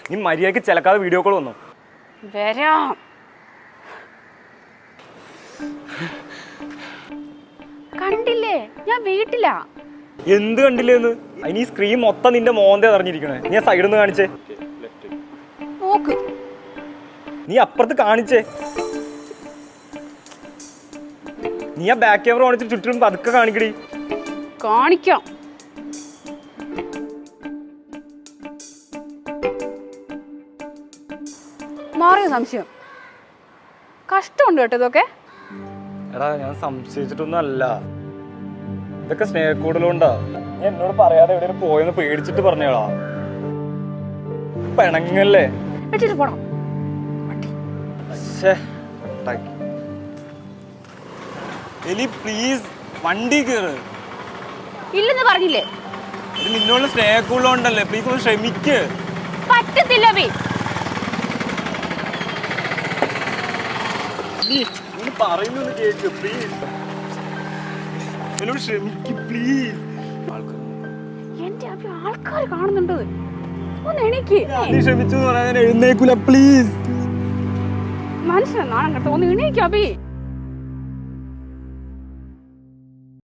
നീ മര്യാദക്ക് ചിലക്കാതെ video call വന്നു. വരാം. കണ്ടില്ലേ, ഞാൻ വീട്ടിലാ. എന്ത് കണ്ടില്ലേന്ന്? അതിന് ഈ സ്ക്രീൻ മൊത്തം നിന്റെ മോന്തെ അറിഞ്ഞിരിക്കണേ. നീ ആ സൈഡിൽ നിന്ന് കാണിച്ചേ. നോക്ക്, നീ അപ്പുറത്ത് കാണിച്ചേ. നീ ആ ബാക്ക് ക്യാമറ കാണിച്ചിട്ട് ചുറ്റും പതുക്കെ കാണിക്കടി. കാണിക്കാം. മാറിയ സംശയം. കഷ്ടമുണ്ട് കേട്ടോ ഇതൊക്കെ. എടാ ഞാൻ സംശയിച്ചിട്ടൊന്നും അല്ല, ഇതൊക്കെ സ്നേഹക്കൂടലുണ്ടാ. നീ എന്നോട് പറയാതെ എവിടെയും പോയെന്ന് പേടിച്ചിട്ട് പറഞ്ഞോളാ. പിണങ്ങല്ലേ? വെച്ചിട്ട് പോണം. എലി പ്ലീസ് വണ്ടി കയറ്. ഇല്ലെന്ന് പറഞ്ഞില്ലേ? ഇത് നിന്നോട് സ്നേഹക്കൂടുണ്ടല്ലേ, പ്ലീസ് ഒന്ന് ക്ഷമിക്ക്. പറ്റത്തില്ല ബി. പറയുന്നൊന്ന് cake please. എന്നോട് ക്ഷമിക്ക് പ്ലീസ്. എന്റെ ആൾക്കാർ കാണുന്നുണ്ട്. ഒന്ന് എണീക്ക്. നീ ക്ഷമിച്ചു എന്ന് പറയാൻ എഴുന്നേക്കൂല പ്ലീസ്. മനസ്സിലാ നാണം കേട്ടോ. ഒന്ന് എണീക്ക് അബി.